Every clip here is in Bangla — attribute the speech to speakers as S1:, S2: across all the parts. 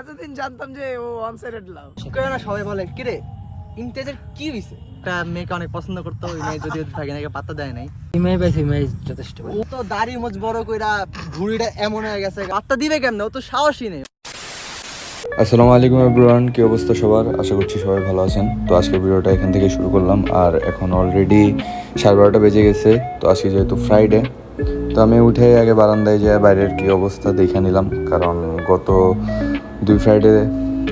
S1: এতদিন জানতাম যে ও ওয়ান সাইডেড লাভ।
S2: না সবাই বলে কি রে ইমতিয়াজের কি হইছে, একটা মেয়েকে অনেক পছন্দ করতো, ওই মেয়ে যদি থাকে নাকি পাত্তা দেয় নাই।
S1: ইমাই পাইছে, ইমাই যথেষ্ট।
S2: ও তো দাড়ি মোজ বড় কইরা ভুঁড়িটা এমন হয়ে গেছে, পাত্তা দিবে কেমনে, ও তো সাহসী নেই।
S3: আসসালামু আলাইকুম এভরিওয়ান, কি অবস্থা সবার? আশা করছি সবাই ভালো আছেন। তো আজকের ভিডিওটা এখান থেকে শুরু করলাম, আর এখন অলরেডি 12:30 বেজে গেছে। তো আজকে যেহেতু ফ্রাইডে, তো আমি উঠে আগে বারান্দায় যেয়ে বাইরের কি অবস্থা দেখে নিলাম, কারণ গত 2 ফ্রাইডে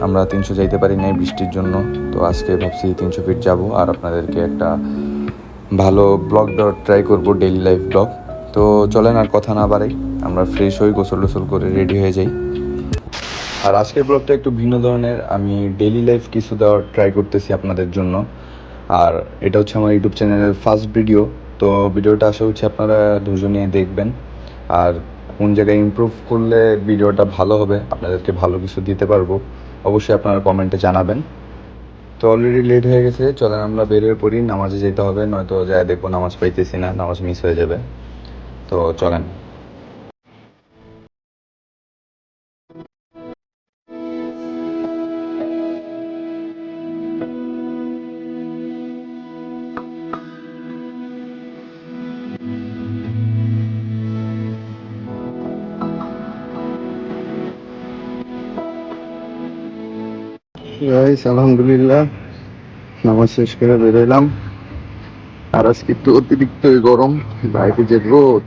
S3: আমরা 300 যাইতে পারি নাই বৃষ্টির জন্য। তো আজকে ভাবছি 300 ফিট যাব আর আপনাদেরকে একটা ভালো ব্লগ দেওয়ার ট্রাই করবো, ডেইলি লাইফ ব্লগ। তো চলেন আর কথা না বাড়াই, আমরা ফ্রেশ হই, গোসল টোসল করে রেডি হয়ে যাই। আর আজকের ব্লগটা একটু ভিন্ন ধরনের, আমি ডেইলি লাইফ কিছু দেওয়ার ট্রাই করতেছি আপনাদের জন্য। আর এটা হচ্ছে আমার ইউটিউব চ্যানেলের ফার্স্ট ভিডিও। তো ভিডিওটা আশা করছি আপনারা ধৈর্য নিয়ে দেখবেন, আর কোন জায়গায় ইমপ্রুভ করলে ভিডিওটা ভালো হবে, আপনাদেরকে ভালো কিছু দিতে পারবো, অবশ্যই আপনারা কমেন্টে জানাবেন। তো অলরেডি লেট হয়ে গেছে, চলেন আমরা বের হয়ে পড়ি, নামাজে যেতে হবে, নয়তো যায় দেখবো নামাজ পাইতেছি না, নামাজ মিস হয়ে যাবে। তো চলেন। আলহামদুলিল্লাহ নামাজ শেষ করে বেরোলাম। আর আজকে একটু অতিরিক্ত গরম, বাইরে যে রোদ,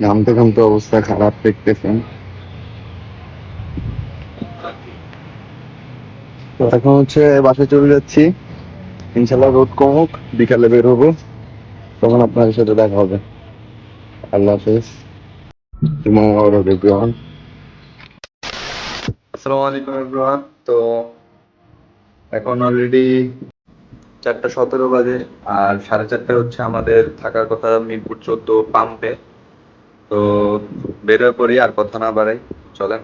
S3: ঘামতে ঘামতে অবস্থা খারাপ দেখতেছেন। তো এখন হচ্ছে বাসায় চলে যাচ্ছি, ইনশাল্লাহ রোদ কমুক, বিকালে বের হবো, তখন আপনাদের সাথে দেখা হবে। আল্লাহ হাফেজ। আসসালামু আলাইকুম এভরিওয়ান। তো এখন অলরেডি 4:17 বাজে, আর 4:30 হচ্ছে আমাদের থাকার কথা মিরপুর 14 পাম্পে। তো বেরোয় পড়ি, আর কথা না বাড়াই, চলেন।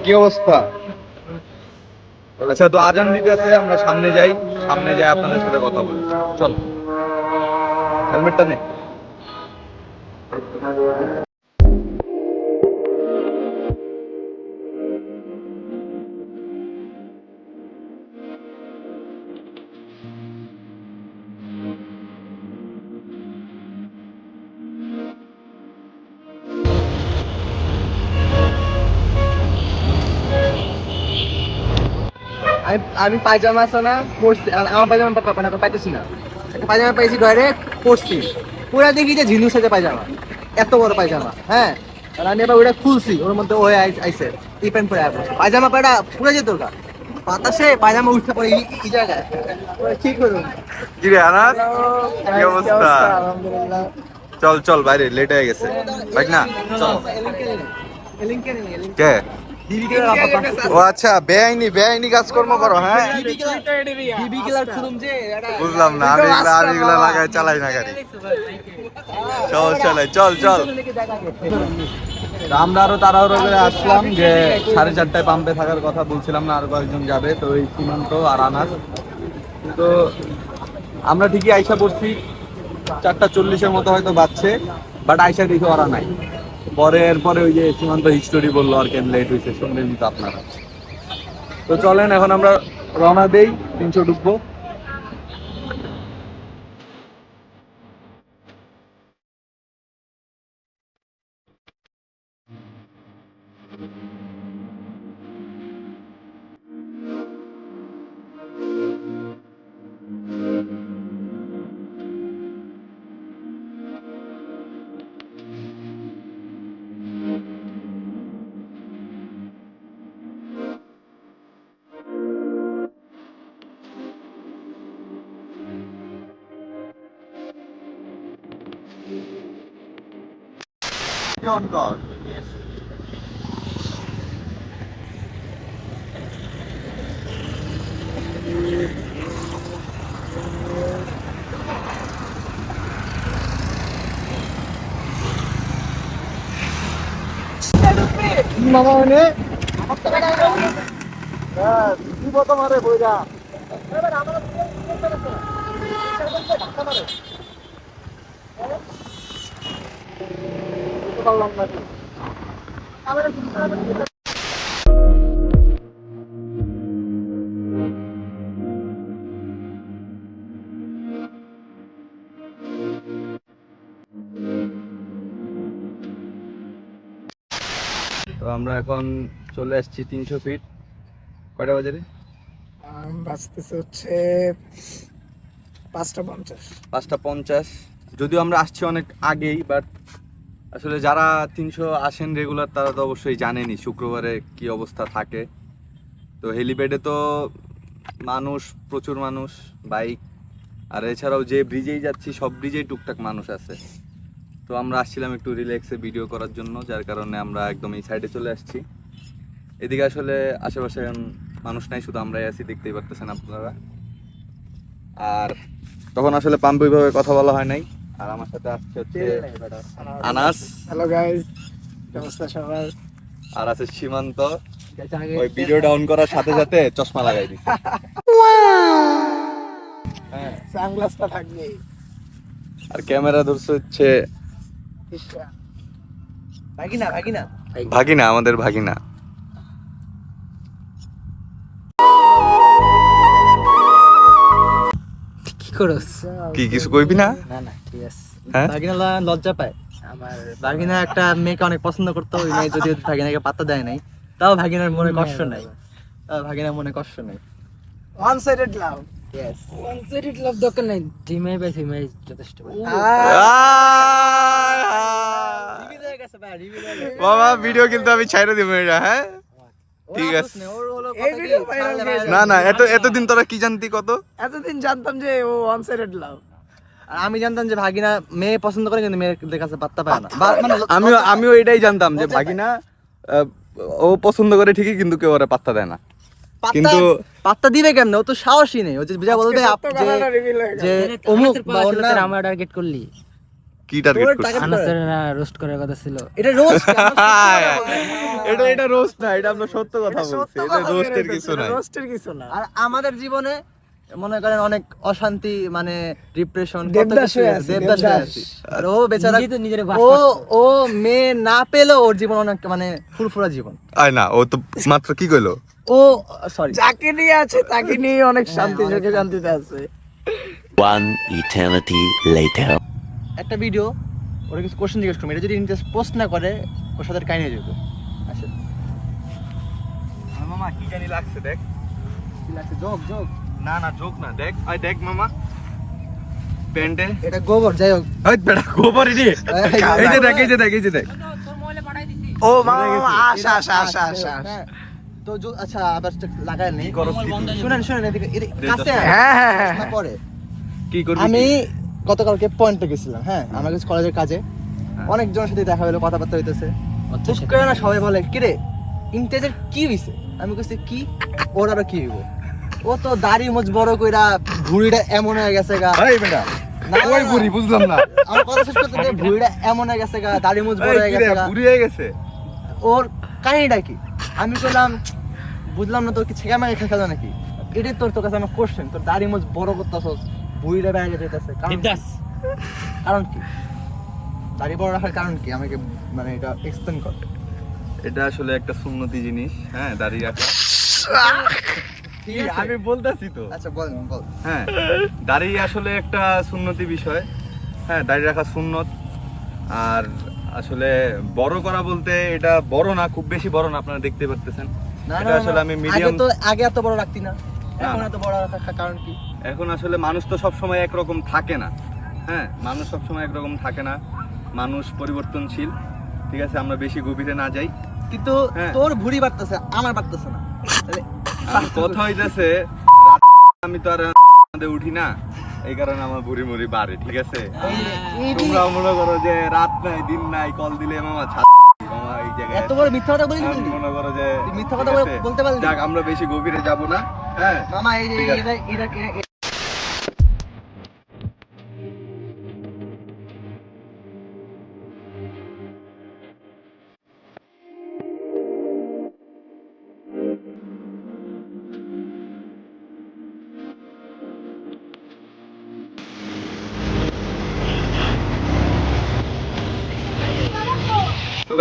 S3: কি অবস্থা? আচ্ছা, তো আজান দিতেছে, আমরা সামনে যাই, সামনে যাই আপনাদের সাথে কথা বলি। চল, হেলমেটটা নে।
S2: আমি পায়জামা আছে না পরছি, আমার পায়জামা পাইতেছি না, একটা পায়জামা পাইছি ডাইরেক্ট পরছি, পুরা দেখি যে ঝিনুক সাজে পায়জামা, এত বড় পায়জামা। হ্যাঁ, আর আমি এবার ওটা খুলছি, ওর মধ্যে ওই আইসে এই প্যান্ট পরে আসবো, পায়জামা পায়টা পুরো যেত ওটা বাতাসে, পায়জামা উঠতে পড়ে এই জায়গায়। ঠিক করুন।
S3: কি রে আনাস, কি অবস্থা?
S1: আলহামদুলিল্লাহ।
S3: চল চল, বাইরে লেট হয়ে গেছে, বাইক না চল। কে? ও আচ্ছা, বেআইনি কাজকর্ম করো? হ্যাঁ, বুঝলাম না, আমি এগুলা লাগাই চালাই না গাড়ি। সমস্যা নাই, চল চল।
S2: আমরা আরো তাড়াহুড়ো করে আসলাম, যে 4:30টায় পাম্পে থাকার কথা বলছিলাম না, আরো কয়েকজন যাবে, তো এই সীমান্ত আর আনাস। তো আমরা ঠিকই আইসা পড়ছি, 4:40 মতো হয়তো বাজছে, বাট আইসা দেখি ওরা নাই। পরে ওই যে সীমান্ত হিস্টোরি বললো আর কেন লেট হয়েছে, শুনলেন তো আপনারা। তো চলেন এখন আমরা রওনা দেই, 300 ঢুকবো।
S1: মামা মানে
S2: দিব তোমারে বইরা তো আমরা এখন চলে আসছি 300 ফিট। কয়টা বাজে রে?
S1: বাঁচতেছে হচ্ছে 5:50।
S2: 5:50। যদিও আমরা আসছি অনেক আগেই, বাট আসলে যারা 300 আসেন রেগুলার তারা তো অবশ্যই জানেনই শুক্রবারে কি অবস্থা থাকে। তো হেলিপ্যাডে তো মানুষ, প্রচুর মানুষ, বাইক, আর এছাড়াও যে ব্রিজেই যাচ্ছি সব ব্রিজেই টুকটাক মানুষ আছে। তো আমরা আসছিলাম একটু রিল্যাক্সে ভিডিও করার জন্য, যার কারণে আমরা একদম এই সাইডে চলে আসছি। এদিকে আসলে আশেপাশে মানুষ নাই, শুধু আমরাই আছি, দেখতেই পারতেছেন আপনারা। আর তখন আসলে পাম্প ওইভাবে কথা বলা হয় নাই। আর আমার সাথে আসছে হচ্ছে আনাস,
S1: হ্যালো গাইস, কি অবস্থা সবার?
S2: আর আছে সীমান্ত। ওই ভিডিও ডাউন করার সাথে সাথে চশমা লাগাই দিছি। হ্যাঁ,
S1: সানগ্লাসটা থাকবে।
S2: আর ক্যামেরা ধরছে হচ্ছে ভাগিনা, আমাদের ভাগিনা।
S1: কি করছ?
S2: কি কিছু কইবি না?
S1: না না, ঠিক আছে।
S2: হ্যাঁ,
S4: ভাগিনা লজ্জা পায়।
S1: আমার
S4: ভাগিনা একটা মেয়েকে অনেক পছন্দ করতো, ওই মেয়ে যদি ভাগিনাকে পাত্তা দেয় নাই, তাও ভাগিনার মনে কষ্ট নাই। ভাগিনার মনে কষ্ট নাই।
S1: ওয়ান সাইডেড লাভ।
S4: ইয়েস।
S1: ওয়ান সাইডেড লাভ দরকার নাই, ডিমাই বাই সিমাই যথেষ্ট।
S2: বাবা ভিডিও কিন্তু আমি ছাইড়া দিব এটা। হ্যাঁ ঠিক আছে।
S1: এই ভিডিও ভাইরাল হয়ে
S2: না না, এতদিন তোরা কি জানতি? কত
S1: এতদিন জানতাম যে ও ওয়ান সাইডেড লাভ।
S4: আর আমি জানতাম যে ভাগিনা মেয়ে পছন্দ করে কিন্তু মেয়েদের কাছে পাত্তা পায় না।
S2: আমিও এটাই জানতাম যে ভাগিনা ও পছন্দ করে ঠিকই, কিন্তু কেউ ওরে পাত্তা দেয় না। কিন্তু
S4: পাত্তা দিবে কেমনে? ও তো সাহসী নেই। ও যে যা বলবে যে অমুক বা অন্য
S1: আমার টার্গেট করলি,
S2: কি টার্গেট করছিস?
S1: আনাসের রোস্ট করার কথা ছিল।
S4: এটা রোজ
S2: এটা রোস্ট না, এটা আমরা সত্য কথা বলছি। এটা রোস্টের কিছু নাই।
S1: রোস্টের কিছু না।
S4: আর আমাদের জীবনে মনে করেন অনেক অশান্তি, মানে ডিপ্রেশন,
S1: দেবদাস হয়ে আছে।
S4: আর ও বেচারা
S1: নিজে তো নিজের
S4: ও মেয়ে না পেলেও ওর জীবন অনেক মানে ফুরফুরা জীবন।
S2: আয় না, ও তো মাত্র কি কইলো?
S4: ও সরি,
S1: যাকে নিয়ে আছে তাকে নিয়ে অনেক শান্তি, সুখে শান্তিতে আছে।
S5: One eternity later.
S4: একটা ভিডিও ওরা কিছু কোশ্চেন জিজ্ঞেস করবে, এটা যদি ইন্টারেস্ট পোস্ট না করে ওর সাথে কাহিনী হয়ে যাবে। আসলে
S2: মামা কি জানি লাগছে, দেখ
S4: কি লাগছে? যোগ যোগ
S2: না না, জোক না, দেখ দেখ মামা প্যান্টে।
S4: এটা গোবর, যাই হোক।
S2: ওই বেটা গোবর রে। এই যে দেখ, এই যে দেখ, এই যে দেখ।
S1: ও মামা আশা আশা আশা আশা।
S4: হ্যাঁ, তো আচ্ছা আবার লাগায় নেই।
S2: কি করছ কি তুই?
S4: শুনেন এদিকে কাছে
S1: হ্যাঁ হ্যাঁ হ্যাঁ
S4: না পরে।
S2: কি করবি?
S4: আমি গতকালকে পয়েন্টে গেছিলাম। হ্যাঁ, আমার কাছে কলেজের কাজে অনেকজনের সাথে দেখা হলো, কথাবার্তা হইতেছে। হুট করে না সবাই বলে কি রে ইন্টেজের কি হইছে? আমি কইছি কি, ওর আবার কি হইব? ও তো দাড়ি মোজ বড় কইরা ভুঁড়িটা এমন হয়ে গেছে গা।
S2: এই বেটা
S4: না,
S2: ওই বুড়ি বুঝলাম না।
S4: আমার কথা শেষ করতে যে ভুঁড়িটা এমন হয়ে গেছে গা, দাড়ি মোজ বড় হয়ে গেছে গা।
S2: বুড়ি হয়ে গেছে।
S4: ওর কাহিনীটা কি? আমি বললাম বুঝলাম না, তোর কি ছেঁকা মাগে খেলা নাকি? এটাই তোর কাছে আমার কোশ্চেন। তোর দাড়ি মোজ বড় করতেছস, ভুঁড়িটা বাইরে যেতেছে, কারণ কি? দাড়ি বড় রাখার কারণ কি? আমাকে মানে এটা এক্সপ্লেন কর।
S2: এটা আসলে একটা সুন্নতি জিনিস। হ্যাঁ, দাড়ি রাখা।
S4: ঠিক আছে,
S2: আমি বলতাছি তো।
S4: আচ্ছা বল।
S2: হ্যাঁ, দাড়ি আসলে একটা সুন্নতি বিষয়। হ্যাঁ, দাড়ি রাখা সুন্নত। আর আসলে বড় করা বলতে এটা বড় না, খুব বেশি বড় না, আপনারা দেখতে পারতেছেন।
S4: না
S2: এটা আসলে আমি মিডিয়াম।
S4: আগে এত বড় রাখতি না, এখন
S2: না।
S4: এত বড় রাখার কারণ কি?
S2: এখন আসলে মানুষ তো সবসময় একরকম থাকে না। হ্যাঁ, মানুষ সবসময় একরকম থাকে না, মানুষ পরিবর্তনশীল। ঠিক আছে, আমরা বেশি গভীরে না যাই।
S4: কিন্তু
S2: হ্যাঁ।
S4: তোর ভুঁড়ি বাড়তেছে, আমার বাড়তেছে না।
S2: কথা হইতেছে আমি তো আর উঠি না, এই কারণে আমার ভুঁড়ি মুড়ি বাড়ে। ঠিক আছে, তোমরা মনে করো যে রাত নাই দিন নাই, কল দিলে মামা মামা এই জায়গায়
S4: এত বড় মিথ্যা কথা বলিস
S2: আমি মনে করো যে
S4: তুই মিথ্যা কথা
S2: ঠিক আছে?
S4: বলতে পারলি?
S2: যাক, আমরা বেশি গভীরে যাব না। হ্যাঁ
S4: মামা এই যে
S2: ঠিক আছে।
S4: এটা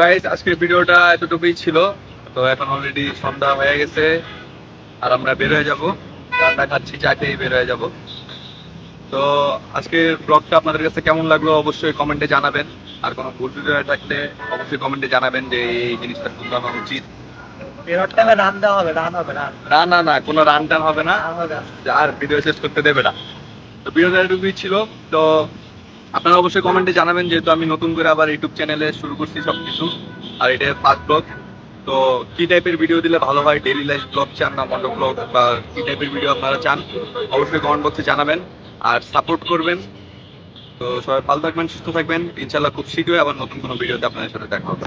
S2: গাইস আজকের ভিডিওটা এতটুকুই ছিল। তো এখন অলরেডি সন্ধ্যা হয়ে গেছে আর আমরা বের হয়ে যাবো, রান্না খাচ্ছি, চা খেয়ে বের হয়ে যাবো। তো আজকের ব্লগটা আপনাদের কাছে কেমন লাগলো অবশ্যই কমেন্টে জানাবেন। আর কোনো ভুল ভিডিও থাকলে অবশ্যই কমেন্টে জানাবেন যে এই জিনিসটা শুনলাম উচিত।
S4: বেরোর টাইমে রান দেওয়া হবে, রান হবে, রান
S2: না না না, কোনো রান টান হবে না,
S4: হবে।
S2: আর ভিডিও শেষ করতে দেবে না। তো ভিডিওটা এটুকুই ছিল। তো আপনারা অবশ্যই কমেন্টে জানাবেন, যেহেতু আমি নতুন করে আবার ইউটিউব চ্যানেলে শুরু করছি সবকিছু, আর এটা ফার্স্ট ব্লগ। তো কি টাইপের ভিডিও দিলে ভালো হয়, ডেইলি লাইফ ব্লগ চান না মোটো ব্লগ, বা কি টাইপের ভিডিও আপনারা চান অবশ্যই কমেন্ট বক্সে জানাবেন আর সাপোর্ট করবেন। তো সবাই ভালো থাকবেন, সুস্থ থাকবেন, ইনশাল্লাহ খুব শীঘ্রই আবার নতুন কোনো ভিডিওতে আপনাদের সাথে দেখা হবে।